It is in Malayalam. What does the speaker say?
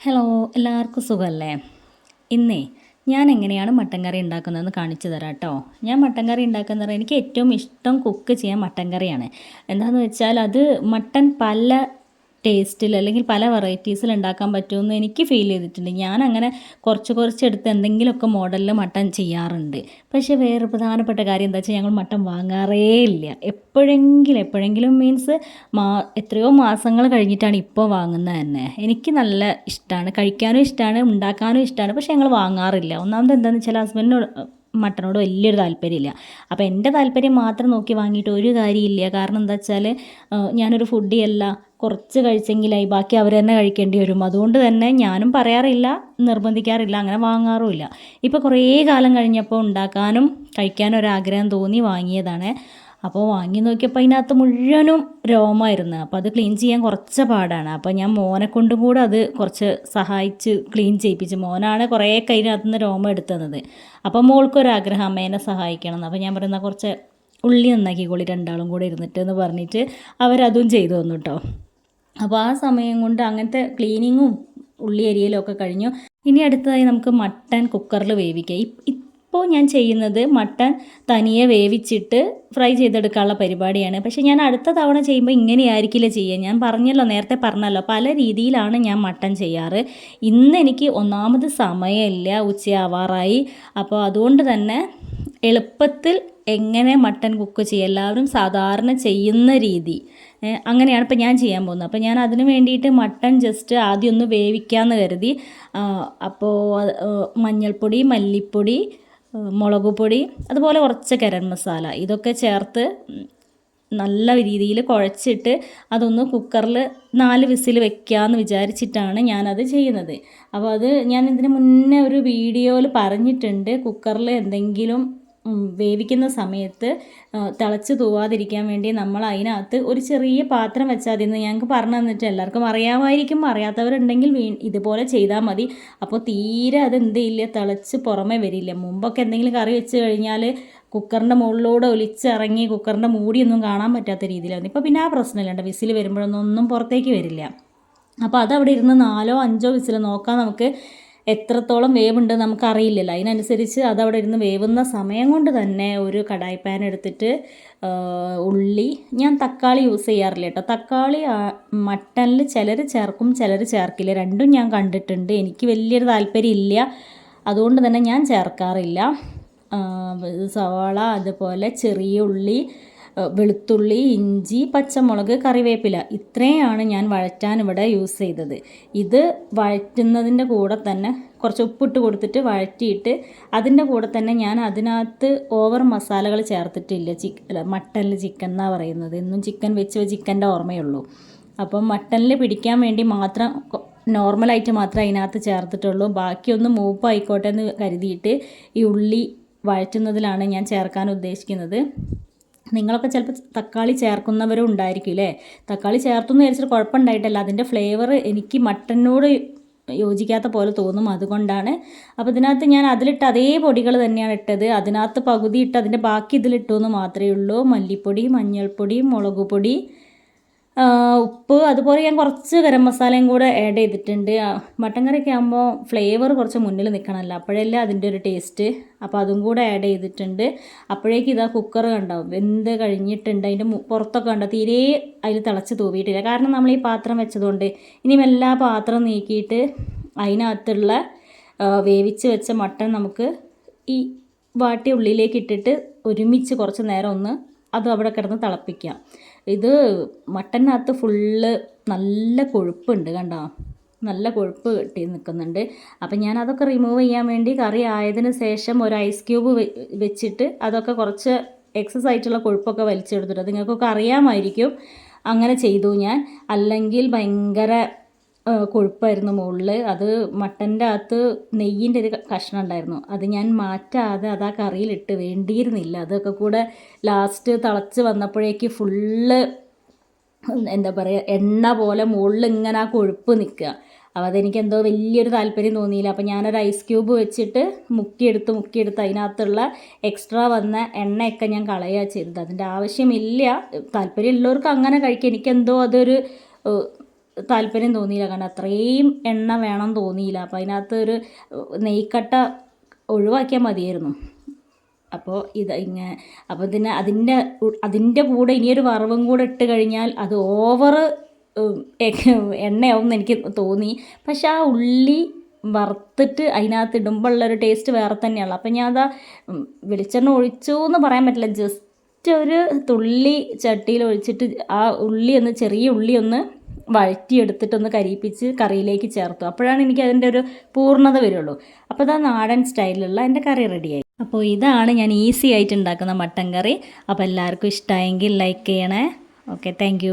ഹലോ, എല്ലാവർക്കും സുഖമല്ലേ? ഇന്നേ ഞാൻ എങ്ങനെയാണ് മട്ടൻ കറി ഉണ്ടാക്കുന്നതെന്ന് കാണിച്ചു തരാം കേട്ടോ. ഞാൻ മട്ടൻ കറി ഉണ്ടാക്കുന്നത് എനിക്ക് ഏറ്റവും ഇഷ്ടം കുക്ക് ചെയ്യാൻ മട്ടൻ കറിയാണ്. എന്താണെന്ന് വെച്ചാൽ അത് മട്ടൻ പല ടേസ്റ്റിൽ അല്ലെങ്കിൽ പല വെറൈറ്റീസിൽ ഉണ്ടാക്കാൻ പറ്റുമെന്ന് എനിക്ക് ഫീൽ ചെയ്തിട്ടുണ്ട്. ഞാൻ അങ്ങനെ കുറച്ച് കുറച്ചെടുത്ത് എന്തെങ്കിലുമൊക്കെ മോഡലിൽ മട്ടൻ ചെയ്യാറുണ്ട്. പക്ഷേ വേറെ പ്രധാനപ്പെട്ട കാര്യം എന്താ വെച്ചാൽ ഞങ്ങൾ മട്ടൻ വാങ്ങാറേ ഇല്ല. എപ്പോഴെങ്കിലും മീൻസ് എത്രയോ മാസങ്ങൾ കഴിഞ്ഞിട്ടാണ് ഇപ്പോൾ വാങ്ങുന്നത് തന്നെ. എനിക്ക് നല്ല ഇഷ്ടമാണ്, കഴിക്കാനും ഇഷ്ടമാണ്, ഉണ്ടാക്കാനും ഇഷ്ടമാണ്. പക്ഷേ ഞങ്ങൾ വാങ്ങാറില്ല. ഒന്നാമത് എന്താണെന്ന് വെച്ചാൽ ഹസ്ബൻഡിനോട് മട്ടനോട് വലിയൊരു താല്പര്യമില്ല. അപ്പോൾ എൻ്റെ താല്പര്യം മാത്രം നോക്കി വാങ്ങിയിട്ട് ഒരു കാര്യമില്ല. കാരണം എന്താ വെച്ചാൽ ഞാനൊരു ഫുഡിയല്ല, കുറച്ച് കഴിച്ചെങ്കിലായി ബാക്കി അവർ തന്നെ കഴിക്കേണ്ടി വരും. അതുകൊണ്ട് തന്നെ ഞാനും പറയാറില്ല, നിർബന്ധിക്കാറില്ല, അങ്ങനെ വാങ്ങാറുമില്ല. ഇപ്പോൾ കുറേ കാലം കഴിഞ്ഞപ്പോൾ ഉണ്ടാക്കാനും കഴിക്കാനും ഒരാഗ്രഹം തോന്നി വാങ്ങിയതാണ്. അപ്പോൾ വാങ്ങി നോക്കിയപ്പോൾ അതിനകത്ത് മുഴുവനും രോമമായിരുന്നു. അപ്പോൾ അത് ക്ലീൻ ചെയ്യാൻ കുറച്ച് പാടാണ്. അപ്പോൾ ഞാൻ മോനെ കൊണ്ടും കൂടെ അത് കുറച്ച് സഹായിച്ച് ക്ലീൻ ചെയ്യിപ്പിച്ചു. മോനാണ് കുറേ അതിനകത്ത് നിന്ന് രോമം എടുത്തു തന്നത്. അപ്പോൾ മോൾക്കൊരാഗ്രഹം അമ്മേനെ സഹായിക്കണം എന്ന്. അപ്പോൾ ഞാൻ പറയുന്ന കുറച്ച് ഉള്ളി നന്നാക്കിക്കോളി രണ്ടാളും കൂടെ ഇരുന്നിട്ട് എന്ന് പറഞ്ഞിട്ട് അവരതും ചെയ്തു തന്നു കേട്ടോ. അപ്പോൾ ആ സമയം കൊണ്ട് അങ്ങനത്തെ ക്ലീനിങ്ങും ഉള്ളി അരിയലും ഒക്കെ കഴിഞ്ഞു. ഇനി അടുത്തതായി നമുക്ക് മട്ടൻ കുക്കറിൽ വേവിക്കാം. ഇപ്പോൾ ഞാൻ ചെയ്യുന്നത് മട്ടൻ തനിയെ വേവിച്ചിട്ട് ഫ്രൈ ചെയ്തെടുക്കാനുള്ള പരിപാടിയാണ്. പക്ഷേ ഞാൻ അടുത്ത തവണ ചെയ്യുമ്പോൾ ഇങ്ങനെയായിരിക്കില്ല ചെയ്യുക. ഞാൻ പറഞ്ഞല്ലോ, നേരത്തെ പറഞ്ഞല്ലോ, പല രീതിയിലാണ് ഞാൻ മട്ടൻ ചെയ്യാറ്. ഇന്ന് എനിക്ക് ഒന്നാമത് സമയമില്ല, ഉച്ചയാവാറായി. അപ്പോൾ അതുകൊണ്ട് തന്നെ എളുപ്പത്തിൽ എങ്ങനെ മട്ടൻ കുക്ക് ചെയ്യുക, എല്ലാവരും സാധാരണ ചെയ്യുന്ന രീതി അങ്ങനെയാണ് ഇപ്പോൾ ഞാൻ ചെയ്യാൻ പോകുന്നത്. അപ്പോൾ ഞാൻ അതിന് വേണ്ടിയിട്ട് മട്ടൻ ജസ്റ്റ് ആദ്യം ഒന്ന് വേവിക്കാമെന്ന് കരുതി. അപ്പോൾ മഞ്ഞൾപ്പൊടി, മല്ലിപ്പൊടി, മുളക് പൊടി, അതുപോലെ കുറച്ച് ഗരം മസാല ഇതൊക്കെ ചേർത്ത് നല്ല രീതിയിൽ കുഴച്ചിട്ട് അതൊന്ന് കുക്കറിൽ 4 വിസിൽ വെക്കാമെന്ന് വിചാരിച്ചിട്ടാണ് ഞാനത് ചെയ്യുന്നത്. അപ്പോൾ അത് ഞാൻ ഇതിന് മുന്നേ ഒരു വീഡിയോയിൽ പറഞ്ഞിട്ടുണ്ട്. കുക്കറിൽ എന്തെങ്കിലും വേവിക്കുന്ന സമയത്ത് തിളച്ച് തൂവാതിരിക്കാൻ വേണ്ടി നമ്മൾ അതിനകത്ത് ഒരു ചെറിയ പാത്രം വെച്ചാൽ മതി എന്ന് ഞങ്ങൾക്ക് പറഞ്ഞു തന്നിട്ട് എല്ലാവർക്കും അറിയാമായിരിക്കും. അറിയാത്തവരുണ്ടെങ്കിൽ ഇതുപോലെ ചെയ്താൽ മതി. അപ്പോൾ തീരെ അത് എന്തില്ല, തിളച്ച് പുറമേ വരില്ല. മുമ്പൊക്കെ എന്തെങ്കിലും കറി വെച്ച് കഴിഞ്ഞാൽ കുക്കറിൻ്റെ മുകളിലൂടെ ഒലിച്ചിറങ്ങി കുക്കറിൻ്റെ മൂടിയൊന്നും കാണാൻ പറ്റാത്ത രീതിയിലായിരുന്നു. ഇപ്പോൾ പിന്നെ ആ പ്രശ്നമില്ല, വിസിൽ വരുമ്പോഴൊന്നും പുറത്തേക്ക് വരില്ല. അപ്പോൾ അതവിടെ ഇരുന്ന് 4 5 വിസിൽ നോക്കാം. നമുക്ക് എത്രത്തോളം വേവുണ്ട് നമുക്കറിയില്ലല്ലോ. അതിനനുസരിച്ച് അതവിടെ ഇരുന്ന് വേവുന്ന സമയം കൊണ്ട് തന്നെ ഒരു കടായി പാൻ എടുത്തിട്ട് ഉള്ളി, ഞാൻ തക്കാളി യൂസ് ചെയ്യാറില്ല കേട്ടോ. തക്കാളി മട്ടനിൽ ചിലർ ചേർക്കും, ചിലർ ചേർക്കില്ല. രണ്ടും ഞാൻ കണ്ടിട്ടുണ്ട്. എനിക്ക് വലിയൊരു താല്പര്യം ഇല്ല, അതുകൊണ്ട് തന്നെ ഞാൻ ചേർക്കാറില്ല. സവാള, അതുപോലെ ചെറിയ ഉള്ളി, വെളുത്തുള്ളി, ഇഞ്ചി, പച്ചമുളക്, കറിവേപ്പില ഇത്രയാണ് ഞാൻ വഴറ്റാൻ ഇവിടെ യൂസ് ചെയ്തത്. ഇത് വഴറ്റുന്നതിൻ്റെ കൂടെ തന്നെ കുറച്ച് ഉപ്പിട്ട് കൊടുത്തിട്ട് വഴറ്റിയിട്ട് അതിൻ്റെ കൂടെ തന്നെ ഞാൻ അതിനകത്ത് ഓവർ മസാലകൾ ചേർത്തിട്ടില്ല. മട്ടനിൽ ചിക്കൻ എന്നാണ് പറയുന്നത്. എന്നും ചിക്കൻ വെച്ച് ചിക്കൻ്റെ ഓർമ്മയുള്ളൂ. അപ്പം മട്ടനിൽ പിടിക്കാൻ വേണ്ടി മാത്രം നോർമലായിട്ട് മാത്രമേ അതിനകത്ത് ചേർത്തിട്ടുള്ളൂ. ബാക്കിയൊന്ന് മൂപ്പായിക്കോട്ടെ എന്ന് കരുതിയിട്ട് ഈ ഉള്ളി വഴറ്റുന്നതിലാണ് ഞാൻ ചേർക്കാൻ ഉദ്ദേശിക്കുന്നത്. നിങ്ങളൊക്കെ ചിലപ്പോൾ തക്കാളി ചേർക്കുന്നവരും ഉണ്ടായിരിക്കും അല്ലേ. തക്കാളി ചേർത്തെന്ന് വിചാരിച്ചിട്ട് കുഴപ്പമുണ്ടായിട്ടല്ല, അതിൻ്റെ ഫ്ലേവർ എനിക്ക് മട്ടനോട് യോജിക്കാത്ത പോലെ തോന്നും, അതുകൊണ്ടാണ്. അപ്പോൾ ഇതിനകത്ത് ഞാൻ അതിലിട്ട് അതേ പൊടികൾ തന്നെയാണ് ഇട്ടത്. അതിനകത്ത് പകുതി ഇട്ട് അതിൻ്റെ ബാക്കി ഇതിലിട്ടു എന്ന് മാത്രമേ ഉള്ളൂ. മല്ലിപ്പൊടി, മഞ്ഞൾപ്പൊടി, മുളക് പൊടി, ഉപ്പ്, അതുപോലെ ഞാൻ കുറച്ച് ഗരം മസാലയും കൂടെ ആഡ് ചെയ്തിട്ടുണ്ട്. മട്ടൻ കറിയൊക്കെ ആകുമ്പോൾ ഫ്ലേവർ കുറച്ച് മുന്നിൽ നിൽക്കണമല്ലോ, അപ്പോഴല്ലേ അതിൻ്റെ ഒരു ടേസ്റ്റ്. അപ്പോൾ അതും കൂടെ ആഡ് ചെയ്തിട്ടുണ്ട്. അപ്പോഴേക്കും ഇതാ കുക്കർ കണ്ടാവും വെന്ത് കഴിഞ്ഞിട്ടുണ്ട്. അതിൻ്റെ പുറത്തൊക്കെ കണ്ടോ തീരെ അതിൽ തിളച്ച് തൂവിയിട്ടില്ല. കാരണം നമ്മൾ ഈ പാത്രം വെച്ചതുകൊണ്ട്. ഇനിയും എല്ലാ പാത്രം നീക്കിയിട്ട് അതിനകത്തുള്ള വേവിച്ച് വെച്ച മട്ടൻ നമുക്ക് ഈ വാട്ടി ഉള്ളിലേക്ക് ഇട്ടിട്ട് ഒരുമിച്ച് കുറച്ച് നേരം ഒന്ന് അതും അവിടെ കിടന്ന് തിളപ്പിക്കാം. ഇത് മട്ടനകത്ത് ഫുള്ള് നല്ല കൊഴുപ്പുണ്ട് കണ്ടോ, നല്ല കൊഴുപ്പ് കെട്ടി നിൽക്കുന്നുണ്ട്. അപ്പം ഞാൻ അതൊക്കെ റിമൂവ് ചെയ്യാൻ വേണ്ടി കറി ആയതിന് ശേഷം ഒരു ഐസ് ക്യൂബ് വെച്ചിട്ട് അതൊക്കെ കുറച്ച് എക്സസ് ആയിട്ടുള്ള കൊഴുപ്പൊക്കെ വലിച്ചെടുത്തിട്ട്, അത് നിങ്ങൾക്കൊക്കെ അറിയാമായിരിക്കും. അങ്ങനെ ചെയ്തു ഞാൻ. അല്ലെങ്കിൽ ഭയങ്കര കൊഴുപ്പായിരുന്നു മുകളിൽ. അത് മട്ടൻ്റെ അകത്ത് നെയ്യിൻ്റെ ഒരു കഷ്ണം ഉണ്ടായിരുന്നു, അത് ഞാൻ മാറ്റാതെ അത് ആ കറിയിലിട്ട് വേണ്ടിയിരുന്നില്ല. അതൊക്കെ കൂടെ ലാസ്റ്റ് തിളച്ച് വന്നപ്പോഴേക്ക് ഫുള്ള് എന്താ പറയുക, എണ്ണ പോലെ മുകളിൽ ഇങ്ങനെ ആ കൊഴുപ്പ് നിൽക്കുക. അപ്പോൾ അതെനിക്ക് എന്തോ വലിയൊരു താല്പര്യം തോന്നിയില്ല. അപ്പോൾ ഞാനൊരു ഐസ് ക്യൂബ് വെച്ചിട്ട് മുക്കിയെടുത്ത് അതിനകത്തുള്ള എക്സ്ട്രാ വന്ന എണ്ണയൊക്കെ ഞാൻ കളയുക ചെയ്തത്. അതിൻ്റെ ആവശ്യമില്ല, താല്പര്യമുള്ളവർക്ക് അങ്ങനെ കഴിക്കുക. എനിക്കെന്തോ അതൊരു താല്പര്യം തോന്നിയില്ല, കാരണം അത്രയും എണ്ണ വേണം തോന്നിയില്ല. അപ്പോൾ അതിനകത്ത് ഒരു നെയ്ക്കട്ട ഒഴിവാക്കിയാൽ മതിയായിരുന്നു. അപ്പോൾ അപ്പോൾ ഇതിന് അതിൻ്റെ കൂടെ ഇനിയൊരു വറവും കൂടെ ഇട്ട് കഴിഞ്ഞാൽ അത് ഓവർ എണ്ണയാവും എന്ന് എനിക്ക് തോന്നി. പക്ഷെ ആ ഉള്ളി വറുത്തിട്ട് അതിനകത്ത് ഇടുമ്പോൾ ഉള്ളൊരു ടേസ്റ്റ് വേറെ തന്നെയാണ്. അപ്പം ഞാൻ വെളിച്ചെണ്ണ ഒഴിച്ചു എന്ന് പറയാൻ പറ്റില്ല, ജസ്റ്റ് ഒരു തുള്ളി ചട്ടിയിൽ ഒഴിച്ചിട്ട് ആ ചെറിയ ഉള്ളി ഒന്ന് വഴറ്റിയെടുത്തിട്ടൊന്ന് കരിയിപ്പിച്ച് കറിയിലേക്ക് ചേർത്തു. അപ്പോഴാണ് എനിക്ക് അതിൻ്റെ ഒരു പൂർണ്ണത വരുള്ളൂ. അപ്പോൾ ഇതാ നാടൻ സ്റ്റൈലിലുള്ള എൻ്റെ കറി റെഡിയായി. അപ്പോൾ ഇതാണ് ഞാൻ ഈസി ആയിട്ട് ഉണ്ടാക്കുന്ന മട്ടൻ കറി. അപ്പോൾ എല്ലാവർക്കും ഇഷ്ടമായെങ്കിൽ ലൈക്ക് ചെയ്യണേ. Okay, thank